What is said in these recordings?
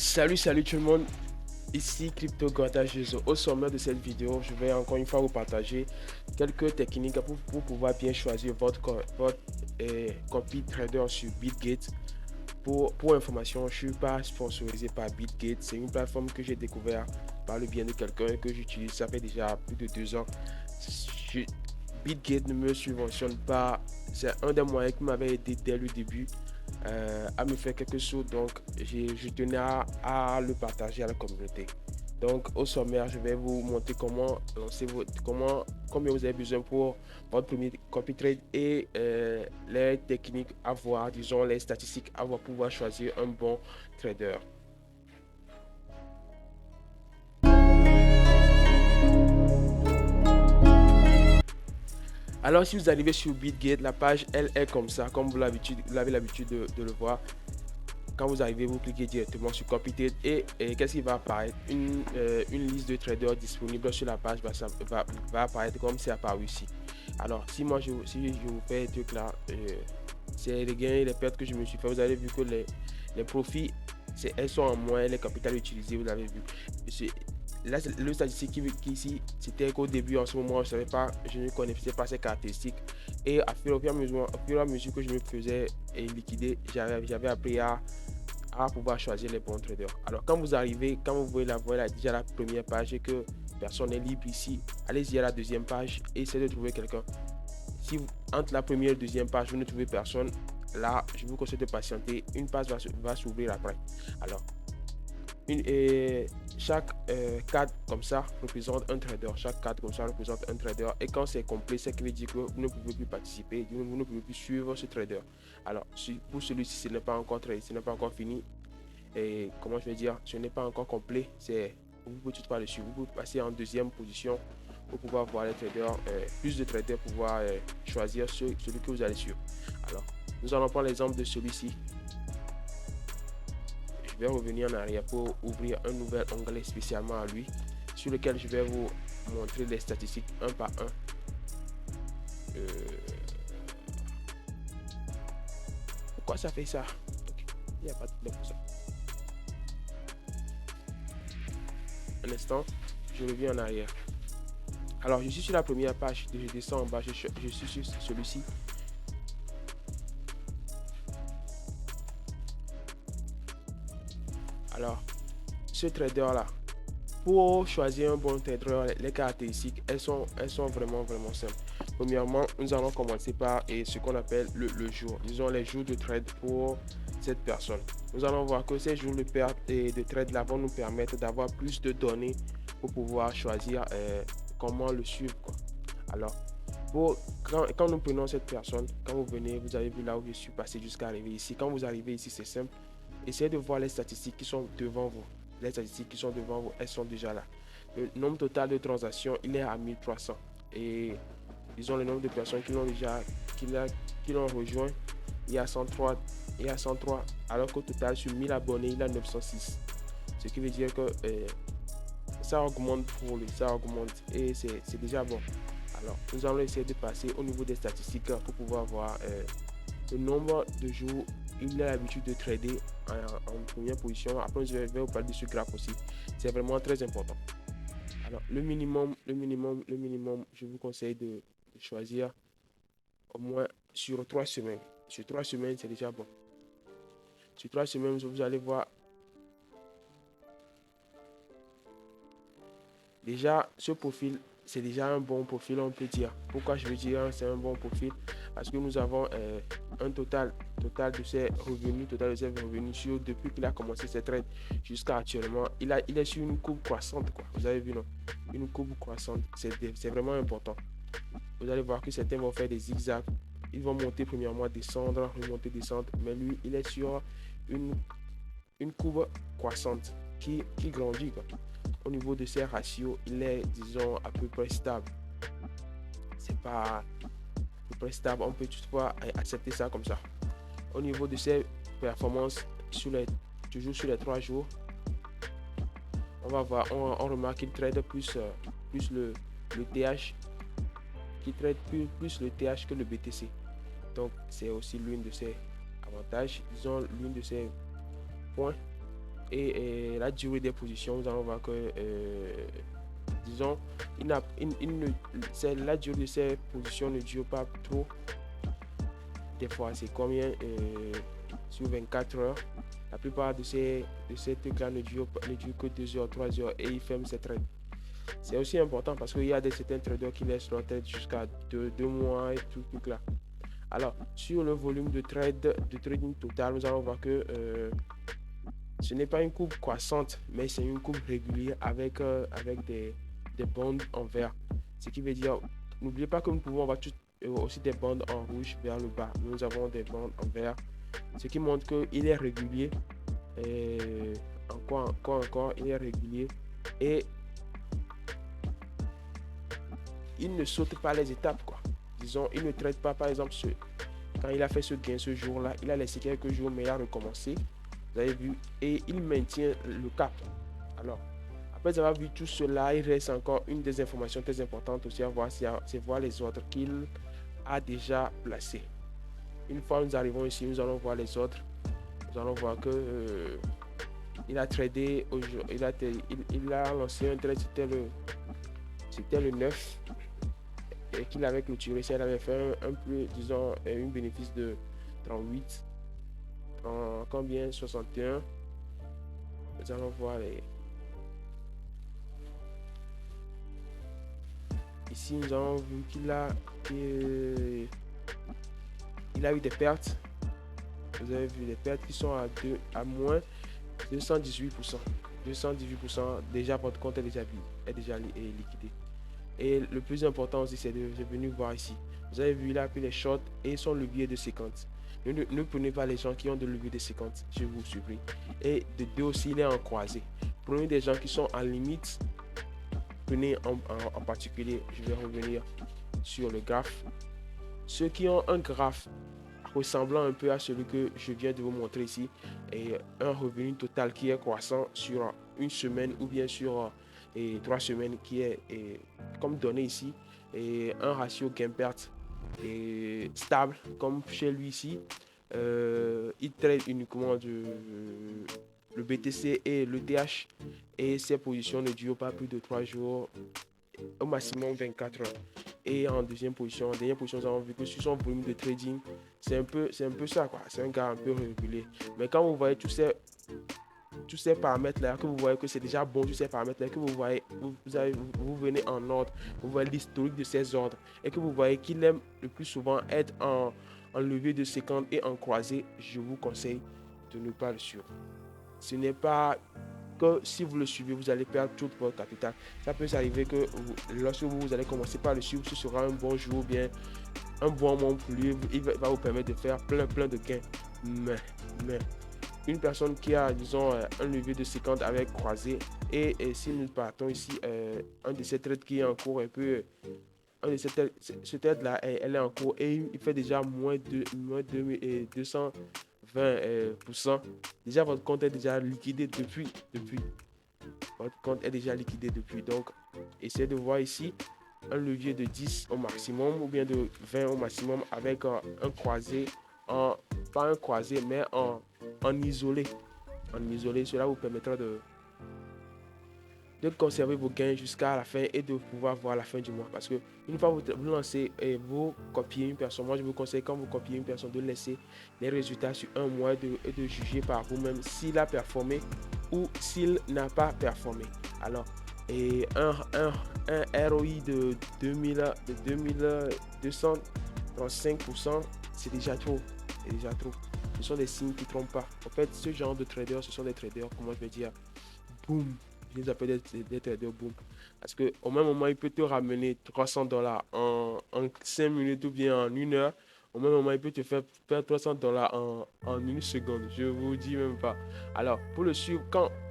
Salut tout le monde, ici Crypto Grattage. Au sommet de cette vidéo, je vais encore une fois vous partager quelques techniques pour pouvoir bien choisir votre copy trader sur Bitgate. Pour information, je ne suis pas sponsorisé par Bitgate, c'est une plateforme que j'ai découvert par le bien de quelqu'un que j'utilise, ça fait déjà plus de 2 ans. Je- Bitgate ne me subventionne pas, c'est un des moyens qui m'avait aidé dès le début à me faire quelque chose. Donc, je tenais à le partager à la communauté. Donc, au sommaire, je vais vous montrer comment lancer combien vous avez besoin pour votre premier copy trade et les techniques à voir, disons les statistiques à voir pour pouvoir choisir un bon trader. Alors, si vous arrivez sur Bitgate, la page elle est comme ça, comme vous avez l'habitude de le voir. Quand vous arrivez, vous cliquez directement sur Copy Trade et qu'est-ce qui va apparaître? Une liste de traders disponibles sur la page va apparaître comme c'est apparu ici. Alors, si je vous fais un truc là, c'est les gains et les pertes que je me suis fait. Vous avez vu que les profits, elles sont en moins, les capitales utilisées, vous avez vu. Là, le statistique qui ici, c'était qu'au début, en ce moment, je ne connaissais pas ces caractéristiques. Et au fur et à mesure que je me faisais liquider, j'avais appris à pouvoir choisir les bons traders. Alors, quand vous voyez déjà la première page et que personne n'est libre ici, allez-y à la deuxième page et essayez de trouver quelqu'un. Si entre la première et la deuxième page, vous ne trouvez personne, là, je vous conseille de patienter. Une page va s'ouvrir après. Alors, chaque cadre comme ça représente un trader. Chaque cadre comme ça représente un trader. Et quand c'est complet, c'est qui veut dire que vous ne pouvez plus participer, vous ne pouvez plus suivre ce trader. Alors, pour celui-ci, ce n'est pas encore ce n'est pas encore fini. Et comment je vais dire, ce n'est pas encore complet. Vous pouvez tout pas le suivre. Vous pouvez passer en deuxième position pour pouvoir voir les traders, plus de traders pour pouvoir choisir celui que vous allez suivre. Alors, nous allons prendre l'exemple de celui-ci. Je vais revenir en arrière pour ouvrir un nouvel onglet spécialement à lui, sur lequel je vais vous montrer les statistiques un par un. Pourquoi ça fait ça? Okay. Il n'y a pas de problème pour ça. Un instant, je reviens en arrière. Alors, je suis sur la première page, je descends en bas, je suis sur celui-ci. Alors, ce trader-là, pour choisir un bon trader, les caractéristiques, elles sont vraiment simples. Premièrement, nous allons commencer par ce qu'on appelle le jour. Disons les jours de trade pour cette personne. Nous allons voir que ces jours de trade là vont nous permettre d'avoir plus de données pour pouvoir choisir comment le suivre, quoi. Alors, quand nous prenons cette personne, quand vous venez, vous avez vu là où je suis passé jusqu'à arriver ici. Quand vous arrivez ici, c'est simple. Essayez de voir les statistiques qui sont devant vous. Les statistiques qui sont devant vous, elles sont déjà là. Le nombre total de transactions, il est à 1300. Et disons le nombre de personnes qui l'ont rejoint, il y a 103. Alors qu'au total, sur 1000 abonnés, il y a 906. Ce qui veut dire que ça augmente pour lui, ça augmente et c'est déjà bon. Alors, nous allons essayer de passer au niveau des statistiques pour pouvoir voir le nombre de jours il a l'habitude de trader en première position. Après, je vais vous parler de ce graphe aussi. C'est vraiment très important. Alors, le minimum, je vous conseille de choisir au moins sur 3 semaines. Sur 3 semaines, c'est déjà bon. Sur 3 semaines, vous allez voir déjà ce profil, c'est déjà un bon profil, on peut dire. Pourquoi je veux dire c'est un bon profil? Parce que nous avons un total de ses revenus sur depuis qu'il a commencé ses trades jusqu'à actuellement. Il est sur une courbe croissante, quoi. Vous avez vu, non? Une courbe croissante, c'est vraiment important. Vous allez voir que certains vont faire des zigzags. Ils vont monter premièrement, descendre, remonter, descendre. Mais lui, il est sur une, une courbe croissante qui grandit, quoi. Au niveau de ses ratios, il est, disons, à peu près stable. C'est pas à peu près stable, on peut toutefois accepter ça comme ça. Au niveau de ses performances, toujours sur les 3 jours, on va voir, on remarque qu'il trade plus le TH, qui trade plus le TH que le BTC. Donc, c'est aussi l'une de ses avantages, disons, l'une de ses points et la durée des positions, nous allons voir que, disons, la durée de ces positions ne dure pas trop. Des fois, c'est combien sur 24 heures. La plupart de ces trucs-là ne durent que 2 heures, 3 heures et ils ferment ces trades. C'est aussi important parce qu'il y a certains traders qui laissent leur trade jusqu'à 2 mois et tout là. Alors, sur le volume de trading total, nous allons voir que ce n'est pas une courbe croissante, mais c'est une courbe régulière avec des bandes en vert. Ce qui veut dire, n'oubliez pas que nous pouvons avoir aussi des bandes en rouge vers le bas. Nous avons des bandes en vert, ce qui montre qu'il est régulier. Et encore, il est régulier. Et il ne saute pas les étapes, quoi. Disons, il ne traite pas, par exemple, quand il a fait ce gain ce jour-là, il a laissé quelques jours, mais il a recommencé. Vous avez vu, et il maintient le cap. Alors, après avoir vu tout cela, il reste encore une des informations très importantes aussi à voir, c'est voir les ordres qu'il a déjà placés. Une fois nous arrivons ici, nous allons voir les ordres. Nous allons voir que il a tradé aujourd'hui, il a lancé un trade, c'était le 9 et qu'il avait clôturé. Il avait fait un peu, disons, un bénéfice de 38 en combien 61. Nous allons voir les. Ici, nous avons vu qu'il a eu des pertes. Vous avez vu des pertes qui sont à moins 218%. 218%, déjà votre compte est déjà liquidé. Et le plus important aussi, c'est de venir voir ici. Vous avez vu, il a pris les shorts et son levier de 50. Ne prenez pas les gens qui ont de levier de 50, je vous supplie. Et de deux aussi, il est en croisé. Prenez des gens qui sont en limite. Prenez en particulier, je vais revenir sur le graphe. Ceux qui ont un graphe ressemblant un peu à celui que je viens de vous montrer ici, et un revenu total qui est croissant sur une semaine ou bien sur 3 semaines qui est comme donné ici, et un ratio gain-perte stable comme chez lui ici. Il trade uniquement le BTC et le TH et ses positions ne durent pas plus de 3 jours, au maximum 24 heures. Et en dernière position, nous avons vu que sur son volume de trading, c'est un peu ça, quoi. C'est un gars un peu régulier. Mais quand vous voyez tous ces paramètres là, que vous voyez que c'est déjà bon, tous ces paramètres là, que vous voyez, vous venez en ordre, vous voyez l'historique de ces ordres et que vous voyez qu'il aime le plus souvent être en levier de 50 et en croisé, je vous conseille de ne pas le suivre. Ce n'est pas que si vous le suivez, vous allez perdre tout votre capital. Ça peut s'arriver que lorsque vous allez commencer par le suivre, ce sera un bon jour, bien un bon moment pour lui, il va vous permettre de faire plein de gains. Mais une personne qui a, disons, un levier de 50 avec croisé, et si nous partons ici, un de ces trades qui est en cours, ce trade là, elle est en cours et il fait déjà moins de 220%. Déjà, votre compte est déjà liquidé depuis. Votre compte est déjà liquidé depuis. Donc, essayez de voir ici un levier de 10 au maximum ou bien de 20 au maximum avec un croisé, pas un croisé, mais en isolé. En isolé, cela vous permettra de conserver vos gains jusqu'à la fin et de pouvoir voir la fin du mois. Parce que une fois que vous lancez et vous copiez une personne, moi je vous conseille quand vous copiez une personne de laisser les résultats sur un mois et de juger par vous-même s'il a performé ou s'il n'a pas performé. Alors, et un ROI de 2235%, c'est déjà trop. C'est déjà trop. Ce sont des signes qui ne trompent pas. En fait, ce genre de traders, ce sont des traders, comment je vais dire, boom. Je les appelle des traders boom. Parce qu'au même moment, il peut te ramener $300 en 5 minutes ou bien en 1 heure. Au même moment, il peut te faire perdre $300 en 1 seconde. Je vous dis même pas. Alors, pour le suivre,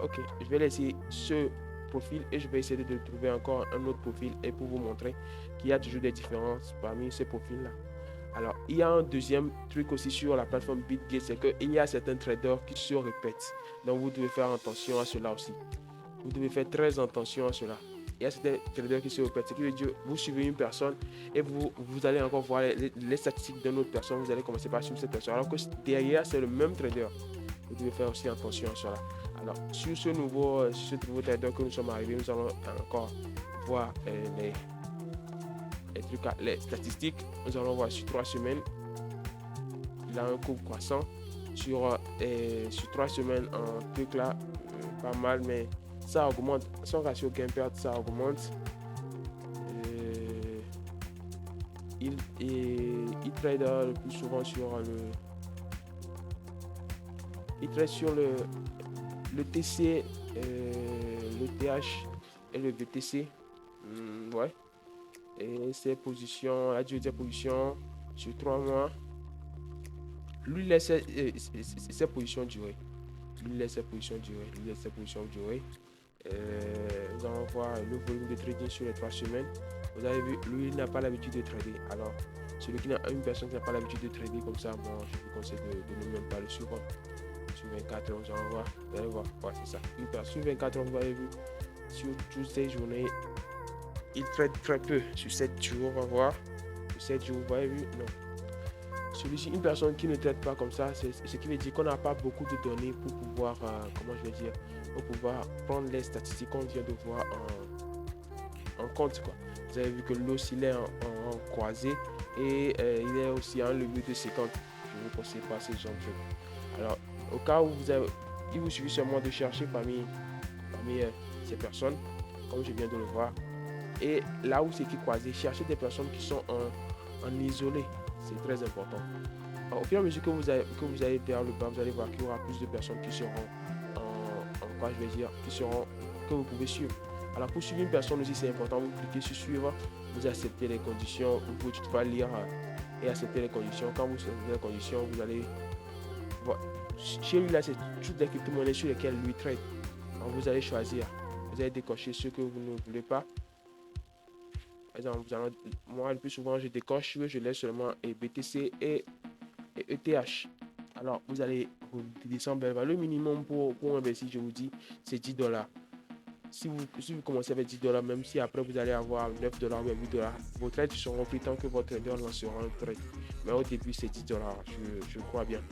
ok, je vais laisser ce profil et je vais essayer de trouver encore un autre profil et pour vous montrer qu'il y a toujours des différences parmi ces profils-là. Alors, il y a un deuxième truc aussi sur la plateforme BitGate, c'est qu'il y a certains traders qui se répètent. Donc, vous devez faire attention à cela aussi. Vous devez faire très attention à cela. Il y a certains traders qui se répètent. Ce qui veut dire vous suivez une personne et vous allez encore voir les statistiques d'une autre personne. Vous allez commencer par suivre cette personne. Alors que derrière, c'est le même trader. Vous devez faire aussi attention à cela. Alors, sur ce nouveau trader que nous sommes arrivés, nous allons encore voir les statistiques. Nous allons voir sur 3 semaines, il a un cours croissant. Sur 3 semaines, en truc là, pas mal, mais ça augmente. Son ratio gain-perte, ça augmente. Il trade le plus souvent sur le TC, le TH et le VTC. Ouais. Et ses positions, la durée des positions sur 3 mois. Lui laisse ses positions durer. Nous allons voir le volume de trading sur les 3 semaines. Vous avez vu, lui il n'a pas l'habitude de trader. Alors, une personne qui n'a pas l'habitude de trader comme ça, moi je vous conseille de ne même pas le suivre. Sur 24 heures, vous allez voir. Ouais, c'est ça. Une personne sur 24 heures, vous avez vu, sur toutes ces journées, il trade très peu. Sur 7 jours, on va voir. Sur 7 jours, vous avez vu, non. Celui-ci, une personne qui ne traite pas comme ça, c'est ce qui veut dire qu'on n'a pas beaucoup de données pour pouvoir, pour pouvoir prendre les statistiques qu'on vient de voir en compte, quoi. Vous avez vu que l'os il est en croisé et il est aussi en levier de 50. Je ne vous conseille pas ces genre de choses. Alors, au cas où il vous suffit seulement de chercher parmi ces personnes, comme je viens de le voir, et là où c'est qui croisé, cherchez des personnes qui sont en isolé. C'est très important. Alors, au fur et à mesure que vous allez vers le bas, vous allez voir qu'il y aura plus de personnes qui seront que vous pouvez suivre. Alors, pour suivre une personne aussi, c'est important. Vous cliquez sur suivre, vous acceptez les conditions, vous pouvez toutefois lire et accepter les conditions. Quand vous acceptez les conditions, vous allez voir. Chez lui, là, c'est toutes les crypto-monnaies sur lesquelles lui trade. Donc, vous allez choisir. Vous allez décocher ce que vous ne voulez pas. Par exemple, moi, le plus souvent, je décoche, je laisse seulement BTC et ETH. Alors, vous allez vous descendre. Le minimum pour investir, je vous dis, c'est $10. Si vous commencez avec $10, même si après vous allez avoir $9 ou $8, vos trades seront pris tant que votre trader lancera un trade. Mais au début, c'est $10, je crois bien.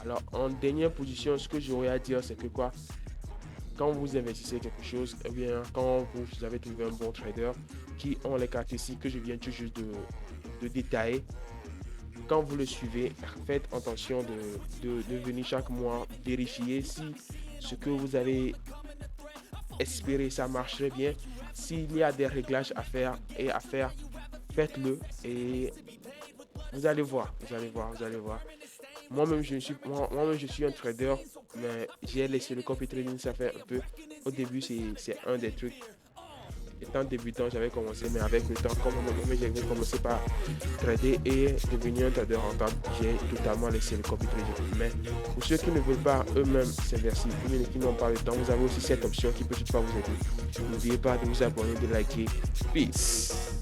Alors, en dernière position, ce que j'aurais à dire, c'est que quoi? Quand vous investissez quelque chose, eh bien, quand vous avez trouvé un bon trader qui ont les caractéristiques que je viens tout juste de détailler, quand vous le suivez, faites attention de venir chaque mois vérifier si ce que vous avez espéré, ça marcherait bien. S'il y a des réglages à faire, faites-le et vous allez voir. Moi-même, je suis un trader, mais j'ai laissé le copy trading, ça fait un peu. Au début, c'est un des trucs. Étant débutant, j'avais commencé, mais avec le temps, comme j'ai commencé par trader et devenir un trader rentable, j'ai totalement laissé le copy trading. Mais pour ceux qui ne veulent pas eux-mêmes s'investir, qui n'ont pas le temps, vous avez aussi cette option qui peut toutefois vous aider. N'oubliez pas de vous abonner, de liker. Peace.